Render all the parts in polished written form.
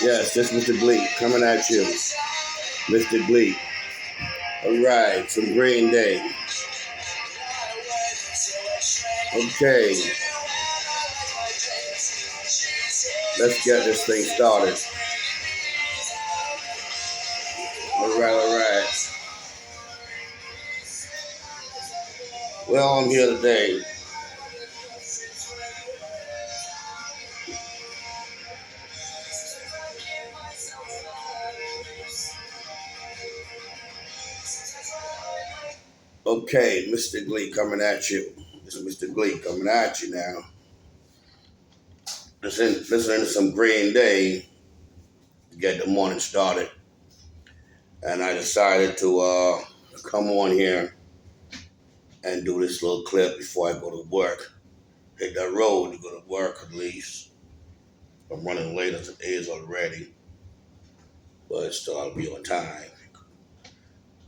Yes, this Mr. Gleek coming at you. Mr. Gleek. All right, some Green Day. Okay, let's get this thing started. All right, all right. Well, I'm here today. Okay, Mr. Gleek coming at you. This is Mr. Gleek coming at you now. Listening to some Green Day to get the morning started. And I decided to come on here and do this little clip before I go to work. Hit that road to go to work at least. I'm running late as it is already, but still I'll be on time.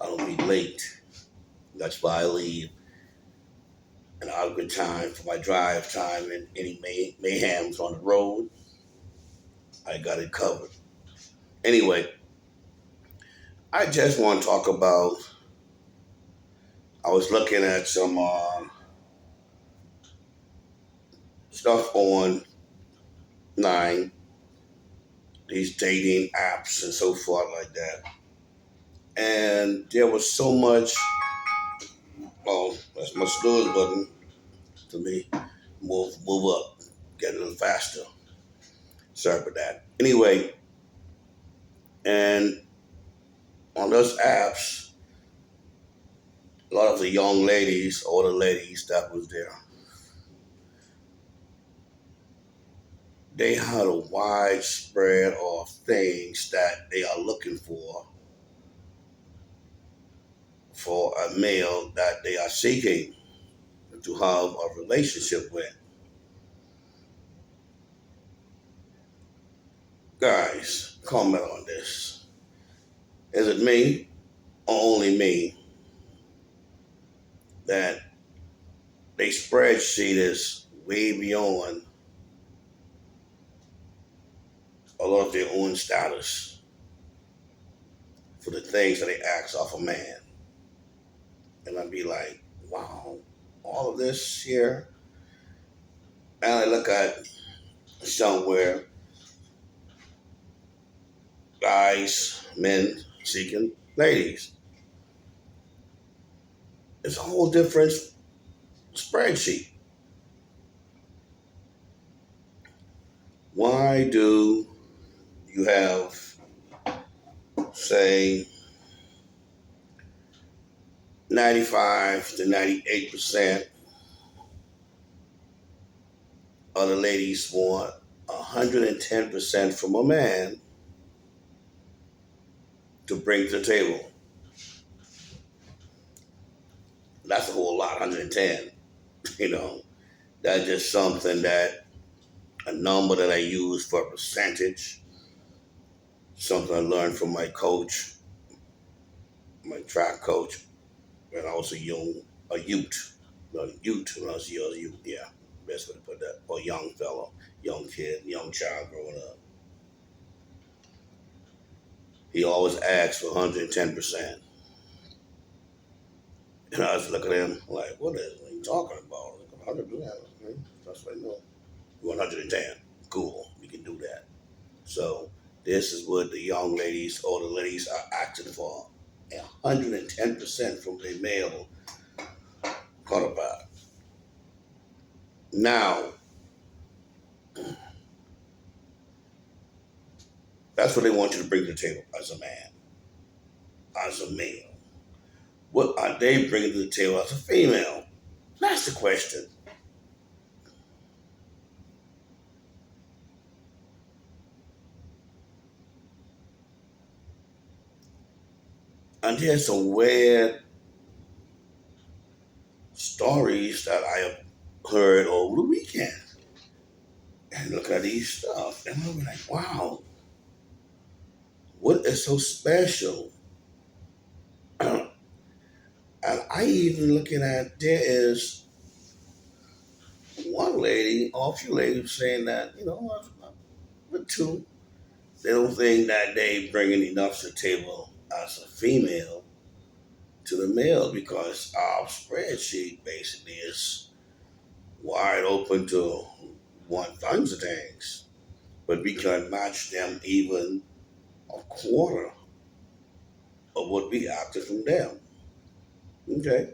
I don't be late. That's why I leave an adequate time for my drive time and any mayhems on the road. I got it covered. Anyway, I just want to talk about. I was looking at some stuff online, these dating apps and so forth like that, and there was so much. Oh, that's my snooze button to me. Move up, get a little faster. Sorry for that. Anyway, and on those apps, a lot of the young ladies, older ladies that was there, they had a wide spread of things that they are looking for a male that they are seeking to have a relationship with. Guys, comment on this. Is it me or only me that they spreadsheet is way beyond a lot of their own status for the things that they ask off a man? And I'd be like, wow, all of this here. And I look at somewhere guys, men seeking ladies. It's a whole different spreadsheet. Why do you have, say, 95 to 98% of the ladies want 110% from a man to bring to the table? That's a whole lot, 110. You know, that's just something that, a number that I use for a percentage, something I learned from my coach, my track coach, and also a youth. No, youth, when I was a youth, yeah, best way to put that. Or young fellow, young kid, young child growing up. He always asks for 110%. And I was looking at him like, what are you talking about? Like, 100 do that. That's what I know. 110. Cool, we can do that. So this is what the young ladies or the ladies are asking for. 110% from their male counterpart. Now, that's what they want you to bring to the table as a man, as a male. What are they bringing to the table as a female? That's the question. And there's some weird stories that I have heard over the weekend. And looking at these stuff, and I'm like, wow, what is so special? And I even looking at, there is one lady or a few ladies saying that, with two. They don't think that they bringing enough to the table as a female to the male because our spreadsheet basically is wide open to want tons of things, but we can match them even a quarter of what we after from them. Okay.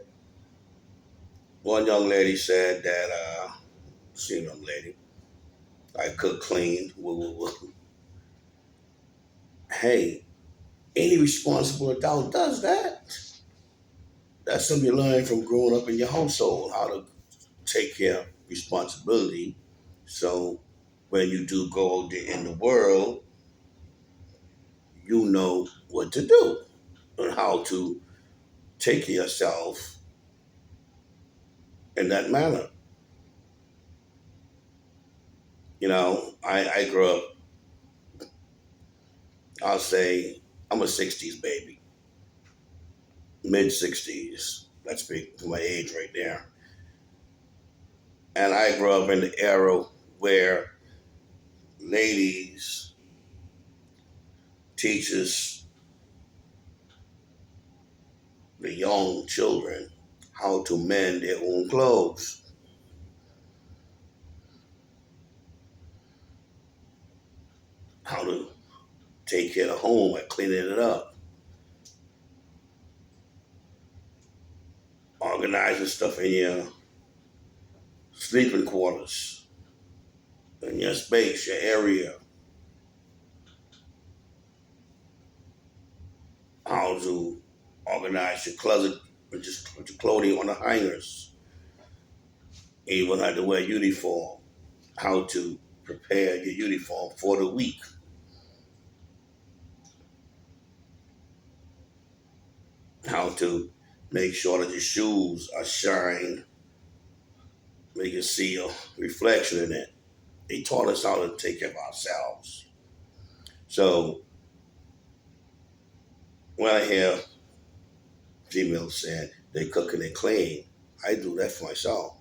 One young lady said that, she young lady, I cook clean. Woo, woo, woo. Hey, any responsible adult does that. That's something you learn from growing up in your household, how to take care of responsibility. So when you do go out there in the world, you know what to do and how to take care of yourself in that manner. I grew up, I'll say, I'm a 60s baby, mid 60s. That's big for my age right there. And I grew up in the era where ladies, teachers, the young children, how to mend their own clothes, how to take care of the home by cleaning it up, organizing stuff in your sleeping quarters, in your space, your area, how to organize your closet with your clothing on the hangers, even how to wear uniform, how to prepare your uniform for the week, how to make sure that your shoes are shined, make you see a reflection in it. They taught us how to take care of ourselves. So when I hear females saying they cook and they clean, I do that for myself.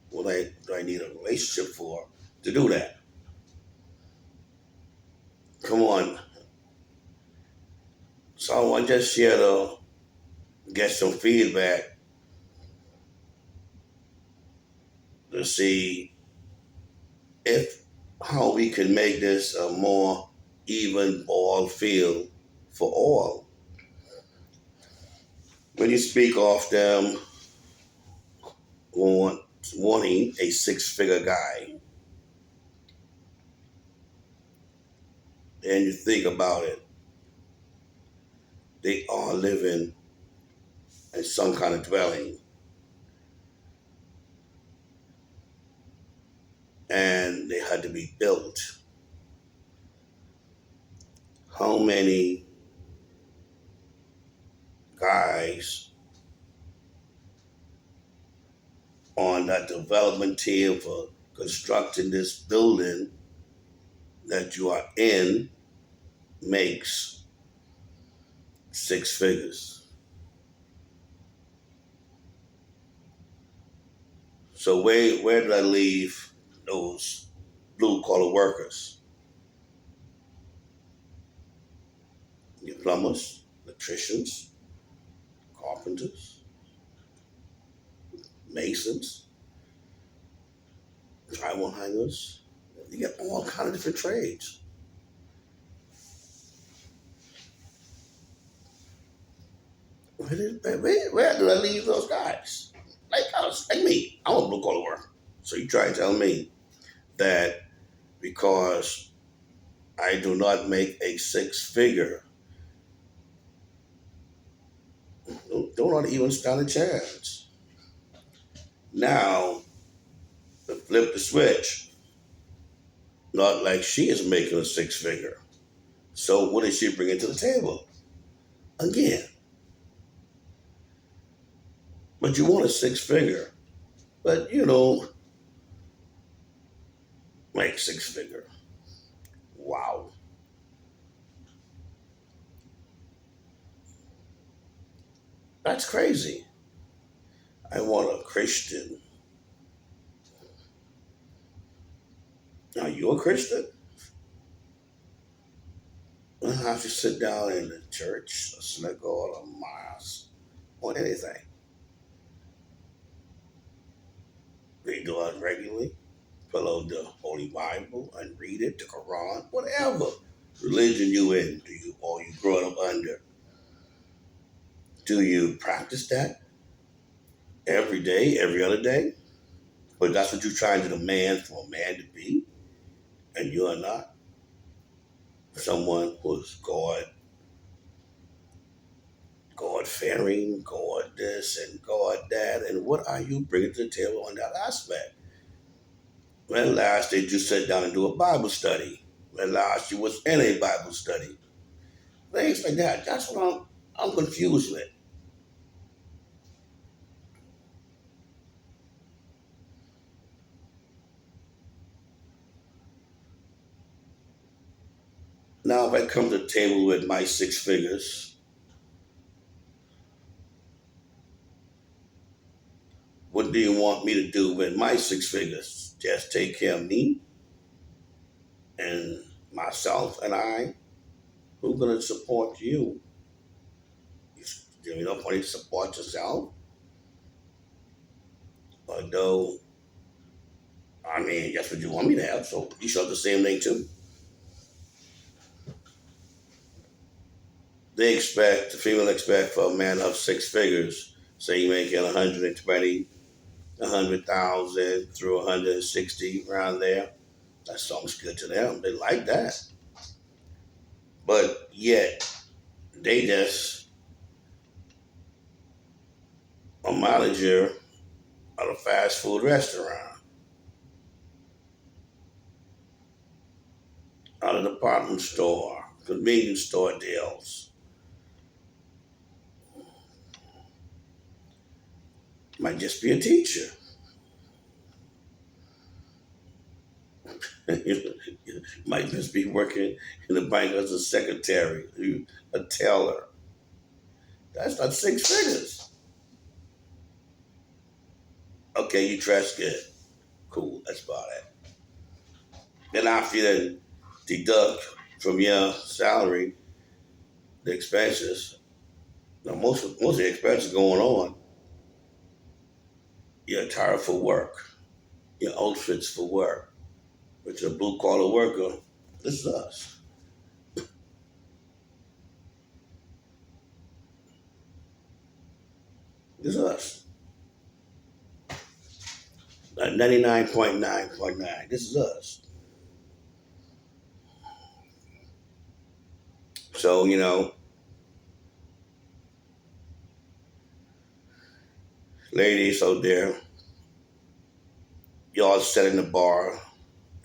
What do I need a relationship for to do that? Come on. So I just here to get some feedback to see if how we can make this a more even ball field for all. When you speak of them want, wanting a six-figure guy, and you think about it, they are living in some kind of dwelling, and they had to be built. How many guys on that development team for constructing this building that you are in makes six figures? So where did I leave those blue collar workers? Your plumbers, electricians, carpenters, masons, drywall hangers. You get all kind of different trades. Where did I leave those guys? Like us, like me. I'm a blue collar worker. So you try to tell me that because I do not make a six figure, do not even stand a chance. Now, to flip the switch, not like she is making a six figure. So what is she bringing to the table? Again, but you want a six figure, but make six figure. Wow. That's crazy. I want a Christian. Are you a Christian? have to sit down in the church, a synagogue, or a mosque, or anything. They do it regularly, pull out the Holy Bible and read it, the Quran, whatever religion you in, do you or you grow up under. Do you practice that every day, every other day? But that's what you're trying to demand for a man to be, and you are not someone who's God fearing, God this and God that, and what are you bringing to the table on that aspect? When last did you sit down and do a Bible study? When last you was in a Bible study? Things like that. That's what I'm confused with. Now, if I come to the table with my six figures, what do you want me to do with my six figures? Just take care of me and myself and I? Who's gonna support you? You don't want to support yourself? Although, I mean, that's what you want me to have, so you should have the same thing too. The female expect for a man of six figures, say you making 120, 100,000 through 160 around there. That sounds good to them. They like that. But yet, they just a manager at a fast food restaurant, at a department store, convenience store deals. Might just be a teacher. Might just be working in the bank as a secretary, a teller. That's not six figures. Okay, you dress good. Cool, that's about it. Then after you deduct from your salary the expenses, now most of the expenses going on, your attire for work, your outfits for work, but you're a blue collar worker. This is us. This is us. 99.9.9. This is us. So, ladies out there, y'all setting the bar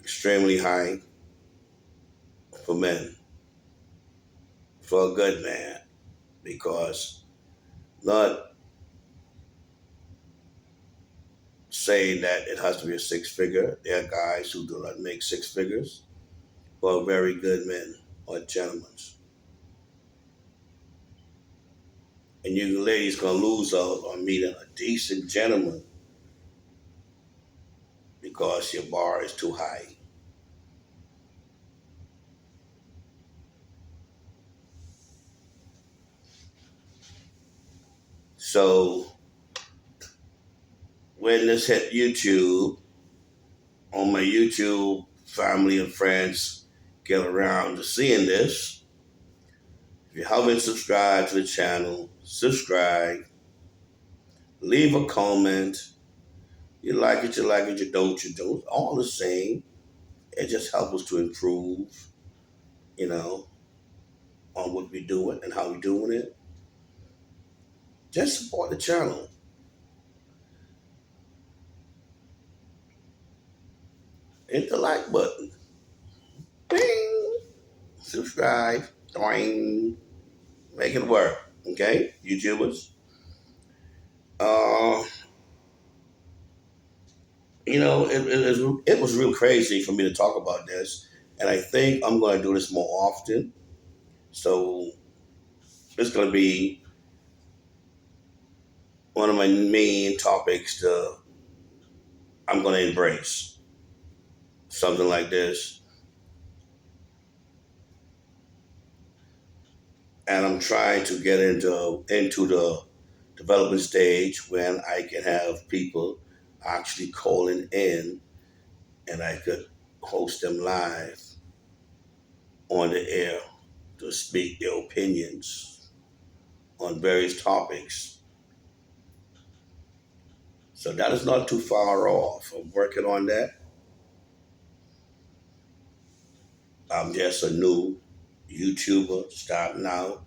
extremely high for men, for a good man, because not saying that it has to be a six figure. There are guys who do not make six figures who are very good men or gentlemen. And you ladies gonna lose out on meeting a decent gentleman because your bar is too high. So when this hit YouTube, on my YouTube family and friends get around to seeing this, if you haven't subscribed to the channel, subscribe, leave a comment. You like it, you like it, you don't. All the same. It just helps us to improve, you know, on what we're doing and how we're doing it. Just support the channel. Hit the like button. Bing. Subscribe. Doing. Make it work. Okay, YouTubers. Uh, it was real crazy for me to talk about this, and I think I'm going to do this more often. So it's going to be one of my main topics. I'm going to embrace something like this. and I'm trying to get into the development stage when I can have people actually calling in, and I could host them live on the air to speak their opinions on various topics. So that is not too far off. I'm working on that. I'm just a new YouTuber starting out,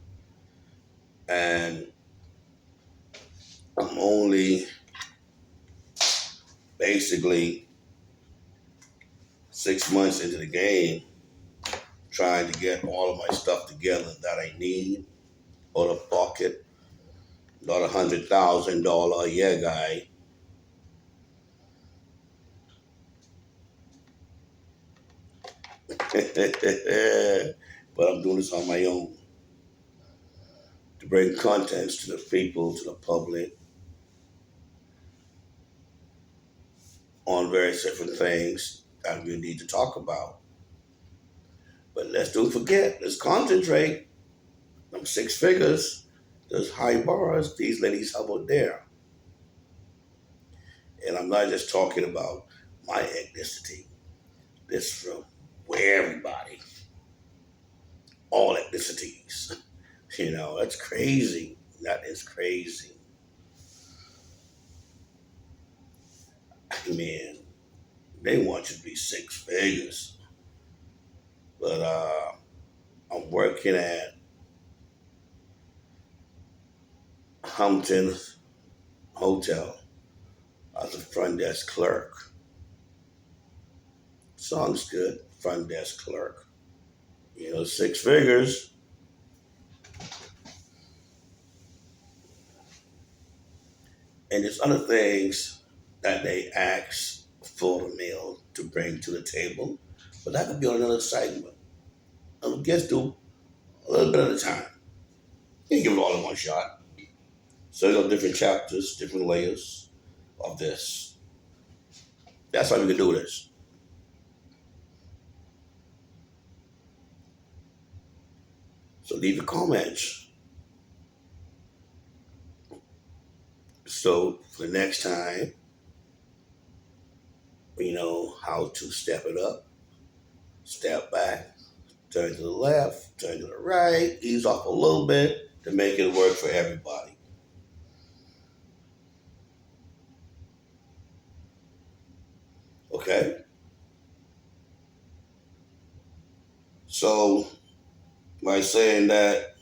and I'm only basically 6 months into the game, trying to get all of my stuff together that I need, or the pocket, not $100,000 a year guy. But I'm doing this on my own to bring contents to the people, to the public, on various different things that we need to talk about. But let's don't forget, let's concentrate. I'm 6 figures. There's high bars. These ladies, how about there? And I'm not just talking about my ethnicity. This from where everybody, all ethnicities. That's crazy. That is crazy. Man, they want you to be 6 figures. But I'm working at Hampton Hotel as a front desk clerk. Sounds good, front desk clerk. 6 figures. And there's other things that they ask for the meal to bring to the table. But that could be on another segment. I'll just do a little bit at a time. You give it all in one shot. So there's different chapters, different layers of this. That's how we can do this. So leave your comments. So for the next time, we know how to step it up, step back, turn to the left, turn to the right, ease off a little bit to make it work for everybody. Okay? So by saying that,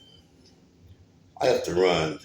I have to run.